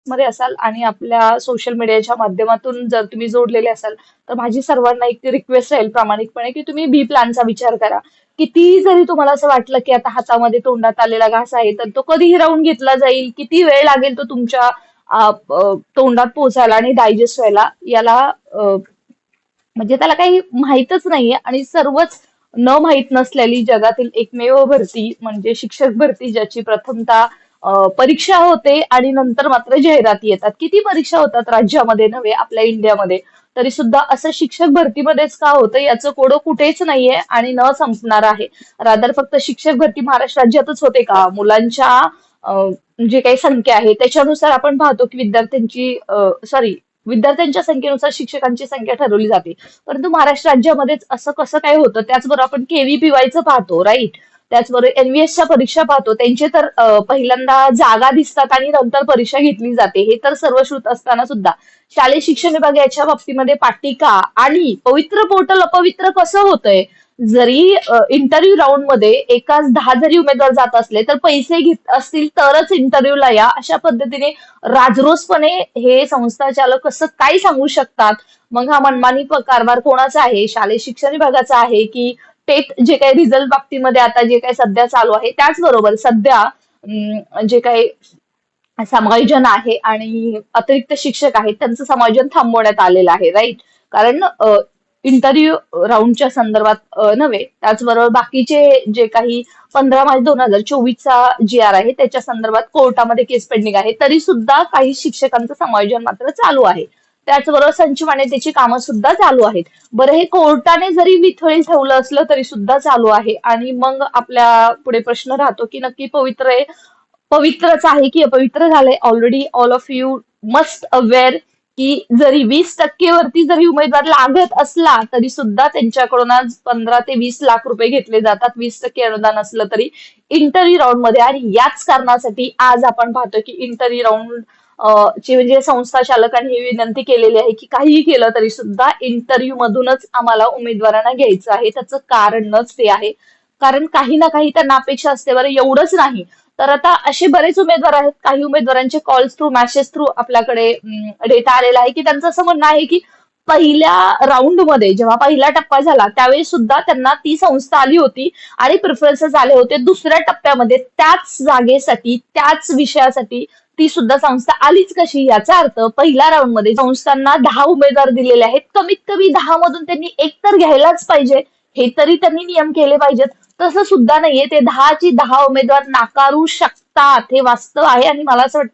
मध्ये असाल आणि आपल्या सोशल मीडियाच्या माध्यमातून जर तुम्ही जोडलेले असाल, तर माझी सर्वांना एक रिक्वेस्ट राहील प्रामाणिकपणे, की तुम्ही बी प्लॅनचा विचार करा. किती जरी तुम्हाला असं वाटलं, की आता हातामध्ये तोंडात आलेला घास आहे, तर तो कधी हिरावून घेतला जाईल, किती वेळ लागेल तो तुमच्या तोंडात पोहोचायला आणि डायजेस्ट व्हायला, याला म्हणजे त्याला काही माहीतच नाहीये. आणि सर्वच न माहीत नसलेली जगातील एकमेव भरती म्हणजे शिक्षक भरती, ज्याची प्रथमतः परीक्षा होते आणि नंतर मात्र जाहिराती येतात. किती परीक्षा होतात राज्यामध्ये नव्हे, आपल्या इंडियामध्ये. तरी सुद्धा असं शिक्षक भरतीमध्येच का होतं याचं कोडं कुठेच नाहीये आणि न संपणार आहे. रादर फक्त शिक्षक भरती महाराष्ट्र राज्यातच होते का? मुलांच्या जे काही संख्या आहे त्याच्यानुसार आपण पाहतो की विद्यार्थ्यांच्या संख्येनुसार शिक्षकांची संख्या ठरवली जाते. परंतु महाराष्ट्र राज्यामध्येच असं कसं काय होतं? त्याचबरोबर आपण केव्हीपीवायचं पाहतो, राईट? त्याचबरोबर एनव्हीएसच्या परीक्षा पाहतो. त्यांचे तर पहिल्यांदा जागा दिसतात आणि नंतर परीक्षा घेतली जाते. हे तर सर्वश्रुत असताना सुद्धा शालेय शिक्षण विभाग याच्या बाबतीमध्ये पाठी का? आणि पवित्र पोर्टल अपवित्र कसं होतंय? जरी इंटरव्ह्यू राऊंड मध्ये एकाच 10 जरी उमेदवार जात असले, तर पैसे घेत असतील तरच इंटरव्ह्यूला या, अशा पद्धतीने राजरोसपणे हे संस्थाचालक कसं काय सांगू शकतात? मग हा मनमानी कारभार कोणाचा आहे? शालेय शिक्षण विभागाचा आहे की टेट जे काही रिझल्ट बाबतीमध्ये आता जे काही सध्या चालू आहे? त्याचबरोबर सध्या जे काही समायोजन आहे आणि अतिरिक्त शिक्षक आहेत त्यांचं समायोजन थांबवण्यात आलेलं आहे, राईट? कारण इंटरव्ह्यू राऊंडच्या संदर्भात नव्हे, त्याचबरोबर बाकीचे जे काही 15 मार्च 2024चा जी आर आहे त्याच्या संदर्भात कोर्टामध्ये केस पेंडिंग आहे, तरी सुद्धा काही शिक्षकांचं समायोजन मात्र चालू आहे. त्याचबरोबर संच मान्यतेची कामं सुद्धा चालू आहेत. बरं, हे कोर्टाने जरी विथळी ठेवलं असलं तरी सुद्धा चालू आहे. आणि मग आपल्या पुढे प्रश्न राहतो की नक्की पवित्रच आहे की अपवित्र झालंय? Already all of you must aware की जरी 20% वरती जरी उमेदवार लागत असला तरी सुद्धा त्यांच्याकडून आज 15 ते 20 लाख रुपये घेतले जातात, 20% अनुदान असलं तरी इंटरव्ह्यू राऊंड मध्ये. आणि याच कारणासाठी आज आपण पाहतो की इंटरव्ह्यू राऊंड ची म्हणजे संस्था चालकांनी ही विनंती केलेली आहे की काहीही केलं तरी सुद्धा इंटरव्ह्यू मधूनच आम्हाला उमेदवारांना घ्यायचं आहे. त्याचं कारणच ते आहे, कारण काही ना काही त्यांना अपेक्षा असते. बरं, एवढंच नाही तर आता असे बरेच उमेदवार आहेत, काही उमेदवारांचे कॉल्स थ्रू, मॅसेज थ्रू आपल्याकडे डेटा आलेला आहे की त्यांचं असं म्हणणं आहे की पहिल्या राऊंडमध्ये जेव्हा पहिला टप्पा झाला त्यावेळी सुद्धा त्यांना ती संस्था आली होती आणि प्रिफरन्सेस आले होते. दुसऱ्या टप्प्यामध्ये त्याच जागेसाठी, त्याच विषयासाठी ती सुद्धा संस्था आलीच कशी? याचा अर्थ पहिल्या राऊंडमध्ये संस्थांना 10 उमेदवार दिलेले आहेत, कमीत कमी 10 मधून त्यांनी एक तर घ्यायलाच पाहिजे, हे तरी त्यांनी नियम केले पाहिजेत. तसं सुद्धा नाहीये. ते 10ची 10 उमेदवार नाकारू शकतात, हे वास्तव आहे. आणि मला असं वाटतं